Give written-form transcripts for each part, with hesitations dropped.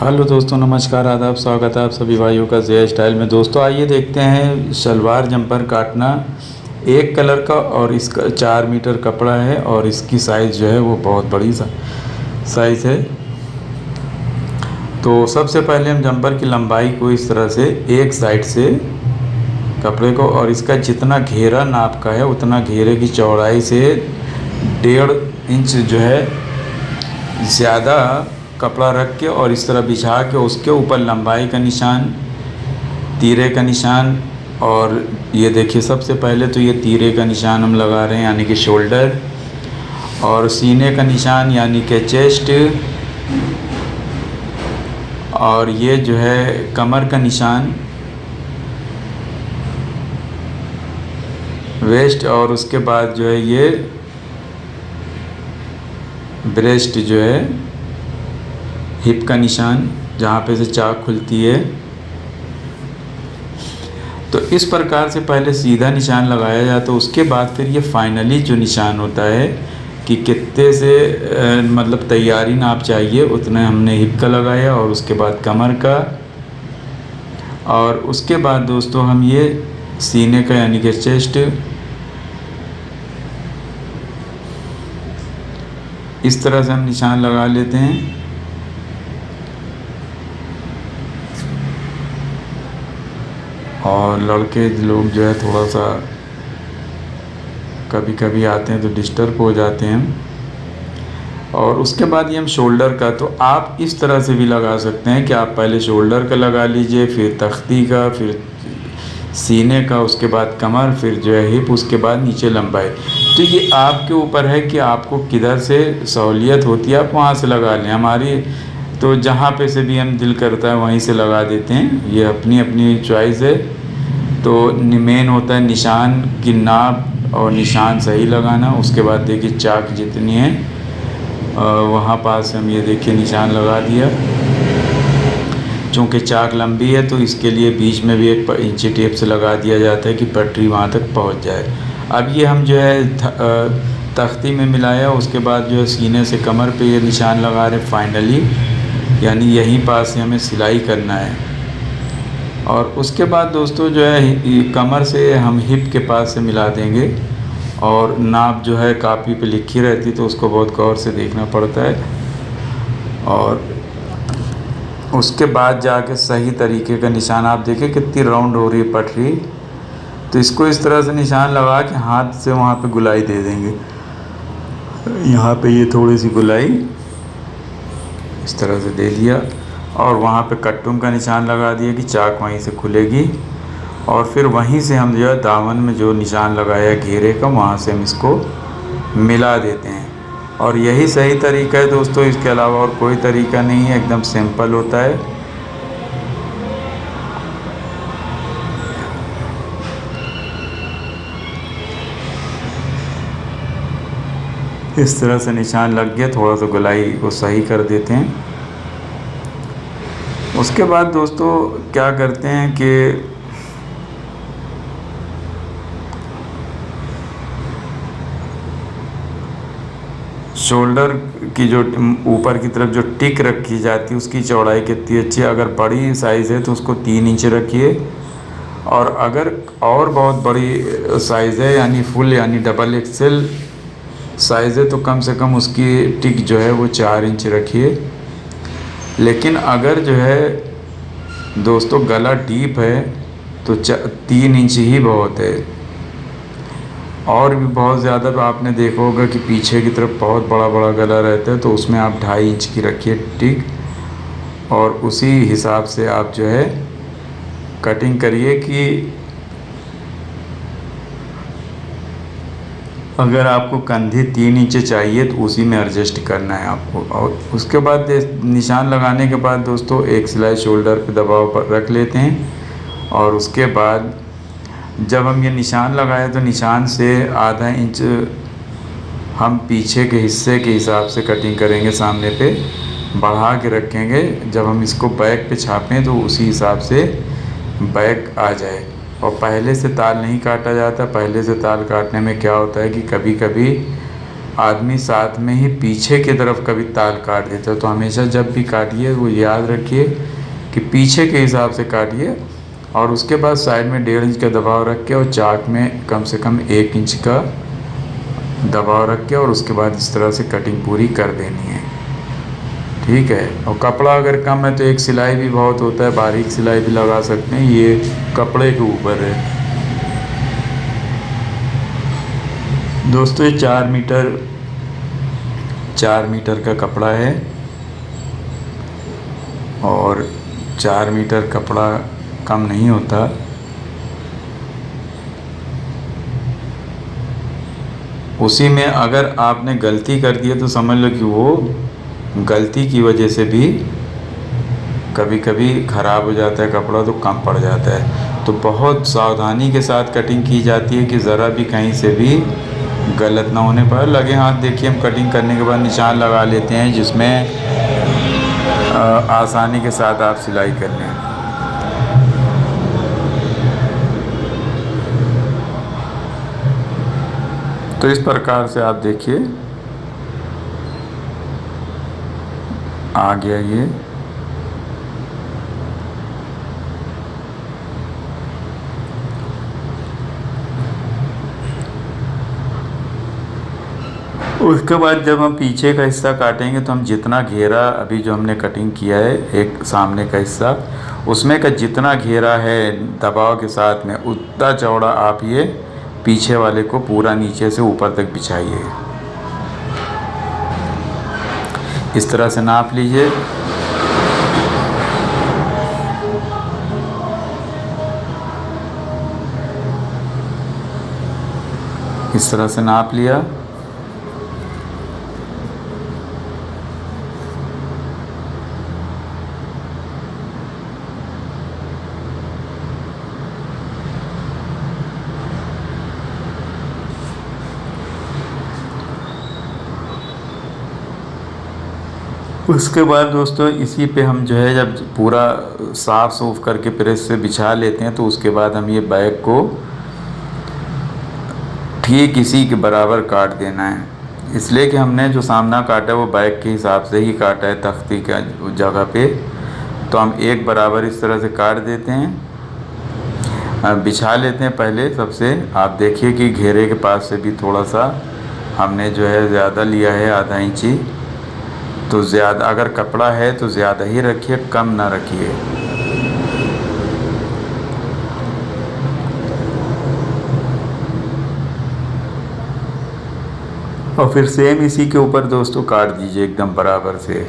Hello दोस्तों, नमस्कार, आदाब, स्वागत है आप सभी भाइयों का जे स्टाइल में। दोस्तों आइए देखते हैं शलवार जंपर काटना। एक कलर का और इसका 4 मीटर कपड़ा है और इसकी साइज़ जो है वो बहुत बड़ी साइज़ है। तो सबसे पहले हम जंपर की लंबाई को इस तरह से एक साइड से कपड़े को और इसका जितना घेरा नाप का है उतना घेरे की चौड़ाई से 1.5 इंच जो है ज़्यादा कपड़ा रख के और इस तरह बिछा के उसके ऊपर लंबाई का निशान, तीरे का निशान, और ये देखिए सबसे पहले तो ये तीरे का निशान हम लगा रहे हैं यानी कि शोल्डर, और सीने का निशान यानी कि चेस्ट, और ये जो है कमर का निशान, वेस्ट, और उसके बाद जो है ये ब्रेस्ट जो है हिप का निशान जहाँ पे से चाक खुलती है। तो इस प्रकार से पहले सीधा निशान लगाया जाता है। उसके बाद फिर ये फाइनली जो निशान होता है कि कितने से मतलब तैयारी नाप चाहिए उतने हमने हिप का लगाया और उसके बाद कमर का, और उसके बाद दोस्तों हम ये सीने का यानी कि चेस्ट इस तरह से हम निशान लगा लेते हैं। और लड़के लोग जो है थोड़ा सा कभी कभी आते हैं तो डिस्टर्ब हो जाते हैं। और उसके बाद ये हम शोल्डर का, तो आप इस तरह से भी लगा सकते हैं कि आप पहले शोल्डर का लगा लीजिए, फिर तख्ती का, फिर सीने का, उसके बाद कमर, फिर जो है हिप, उसके बाद नीचे लंबाई। तो ये आपके ऊपर है कि आपको किधर से सहूलियत होती है, आप वहाँ से लगा लें। हमारी तो जहाँ पे से भी हम दिल करता है वहीं से लगा देते हैं, ये अपनी अपनी चॉइस है। तो मेन होता है निशान की नाप और निशान सही लगाना। उसके बाद देखिए चाक जितनी है वहाँ पास हम ये देखिए निशान लगा दिया। चूँकि चाक लंबी है तो इसके लिए बीच में भी एक इंची टेप से लगा दिया जाता है कि पटरी वहाँ तक पहुँच जाए। अब ये हम जो है तख्ती में मिलाया, उसके बाद जो है सीने से कमर पे ये निशान लगा रहे फाइनली, यानी यहीं पास से हमें सिलाई करना है। और उसके बाद दोस्तों जो है कमर से हम हिप के पास से मिला देंगे, और नाप जो है कापी पे लिखी रहती तो उसको बहुत गौर से देखना पड़ता है। और उसके बाद जाके सही तरीके का निशान, आप देखें कितनी राउंड हो रही है पटरी, तो इसको इस तरह से निशान लगा के हाथ से वहाँ पे गुलाई दे देंगे। यहाँ पे ये थोड़ी सी गुलाई इस तरह से दे दिया और वहाँ पे कट्टुम का निशान लगा दिया कि चाक वहीं से खुलेगी। और फिर वहीं से हम जो है दामन में जो निशान लगाया घेरे का, वहाँ से हम इसको मिला देते हैं। और यही सही तरीका है दोस्तों, इसके अलावा और कोई तरीका नहीं है, एकदम सिंपल होता है। इस तरह से निशान लग गया, थोड़ा सा गोलाई को सही कर देते हैं। उसके बाद दोस्तों क्या करते हैं कि शोल्डर की जो ऊपर की तरफ जो टिक रखी जाती है उसकी चौड़ाई कितनी अच्छी है। अगर बड़ी साइज़ है तो उसको 3 इंच रखिए, और अगर और बहुत बड़ी साइज़ है यानी फुल यानी डबल एक्सेल साइज़ है तो कम से कम उसकी टिक जो है वो 4 इंच रखिए। लेकिन अगर जो है दोस्तों गला डीप है तो 3 इंच ही बहुत है। और भी बहुत ज़्यादा आपने देखा होगा कि पीछे की तरफ बहुत बड़ा बड़ा गला रहता है तो उसमें आप 2.5 इंच की रखिए टिक, और उसी हिसाब से आप जो है कटिंग करिए कि अगर आपको कंधी 3 इंच चाहिए तो उसी में एडजस्ट करना है आपको। और उसके बाद निशान लगाने के बाद दोस्तों एक सिलाई शोल्डर पे दबाव पर रख लेते हैं। और उसके बाद जब हम ये निशान लगाए तो निशान से आधा इंच हम पीछे के हिस्से के हिसाब से कटिंग करेंगे, सामने पे बढ़ा के रखेंगे। जब हम इसको बैक पे छापें तो उसी हिसाब से बैक आ जाए। और पहले से ताल नहीं काटा जाता। पहले से ताल काटने में क्या होता है कि कभी कभी आदमी साथ में ही पीछे की तरफ कभी ताल काट देता है। तो हमेशा जब भी काटिए वो याद रखिए कि पीछे के हिसाब से काटिए, और उसके बाद साइड में 1.5 इंच का दबाव रख के और चाक में कम से कम 1 इंच का दबाव रख के, और उसके बाद इस तरह से कटिंग पूरी कर देनी है। ठीक है। और कपड़ा अगर कम है तो एक सिलाई भी बहुत होता है, बारीक सिलाई भी लगा सकते हैं, ये कपड़े के ऊपर है। दोस्तों ये 4 मीटर का कपड़ा है, और 4 मीटर कपड़ा कम नहीं होता। उसी में अगर आपने गलती कर दी है तो समझ लो कि वो गलती की वजह से भी कभी कभी ख़राब हो जाता है कपड़ा, तो कम पड़ जाता है। तो बहुत सावधानी के साथ कटिंग की जाती है कि ज़रा भी कहीं से भी गलत ना होने पाए। लगे हाथ देखिए हम कटिंग करने के बाद निशान लगा लेते हैं, जिसमें आसानी के साथ आप सिलाई कर लें। तो इस प्रकार से आप देखिए आ गया ये। उसके बाद जब हम पीछे का हिस्सा काटेंगे तो हम जितना घेरा अभी जो हमने कटिंग किया है एक सामने का हिस्सा, उसमें का जितना घेरा है दबाव के साथ में उतना चौड़ा आप ये पीछे वाले को पूरा नीचे से ऊपर तक बिछाइए। इस तरह से नाप लीजिए। इस तरह से नाप लिया। उसके बाद दोस्तों इसी पे हम जो है जब पूरा साफ़ सूफ करके प्रेस से बिछा लेते हैं, तो उसके बाद हम ये बैग को ठीक इसी के बराबर काट देना है। इसलिए कि हमने जो सामना काटा है वो बैग के हिसाब से ही काटा है तख्ती का जगह पे। तो हम एक बराबर इस तरह से काट देते हैं, बिछा लेते हैं। पहले सबसे आप देखिए कि घेरे के पास से भी थोड़ा सा हमने जो है ज़्यादा लिया है, आधा इंची। तो ज़्यादा अगर कपड़ा है तो ज़्यादा ही रखिए, कम ना रखिए। और फिर सेम इसी के ऊपर दोस्तों काट दीजिए एकदम बराबर से।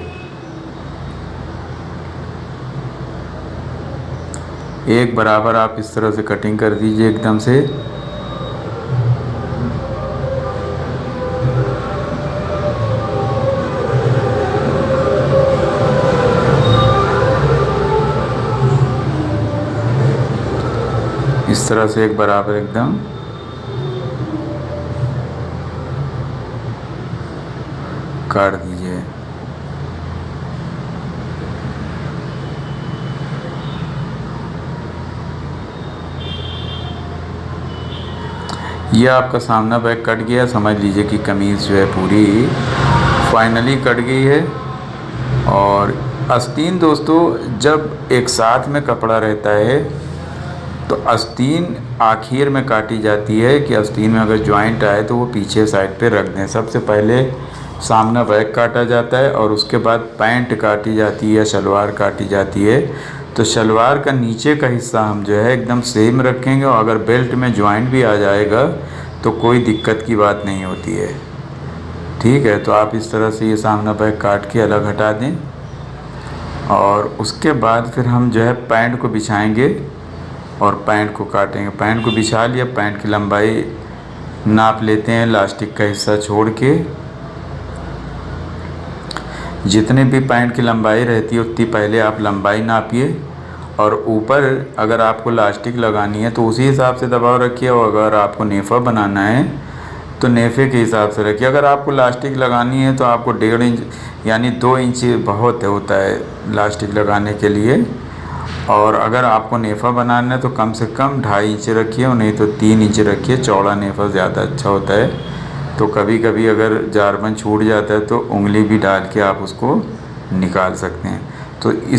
एक बराबर आप इस तरह से कटिंग कर दीजिए एकदम से। इस तरह से एक बराबर एकदम काट दीजिए। ये आपका सामना बैग कट गया। समझ लीजिए कि कमीज़ जो है पूरी फाइनली कट गई है। और आस्तीन दोस्तों जब एक साथ में कपड़ा रहता है तो आस्तीन आखिर में काटी जाती है कि आस्तीन में अगर जॉइंट आए तो वो पीछे साइड पे रख दें। सबसे पहले सामना बैग काटा जाता है और उसके बाद पैंट काटी जाती है या शलवार काटी जाती है। तो शलवार का नीचे का हिस्सा हम जो है एकदम सेम रखेंगे, और अगर बेल्ट में जॉइंट भी आ जाएगा तो कोई दिक्कत की बात नहीं होती है। ठीक है। तो आप इस तरह से ये सामना बैग काट के अलग हटा दें, और उसके बाद फिर हम जो है पैंट को बिछाएंगे और पैंट को काटेंगे। पैंट को बिछा लिया, पैंट की लंबाई नाप लेते हैं इलास्टिक का हिस्सा छोड़ के। जितने भी पैंट की लंबाई रहती है उतनी पहले आप लंबाई नापिए, और ऊपर अगर आपको इलास्टिक लगानी है तो उसी हिसाब से दबाव रखिए, और अगर आपको नेफ़ा बनाना है तो नेफ़े के हिसाब से रखिए। अगर आपको इलास्टिक लगानी है तो आपको 1.5 इंच यानी 2 इंच बहुत होता है इलास्टिक लगाने के लिए, और अगर आपको नेफ़ा बनाना है तो कम से कम 2.5 इंच रखिए, और नहीं तो 3 इंच रखिए। चौड़ा नेफ़ा ज़्यादा अच्छा होता है। तो कभी कभी अगर जारबंद छूट जाता है तो उंगली भी डाल के आप उसको निकाल सकते हैं। तो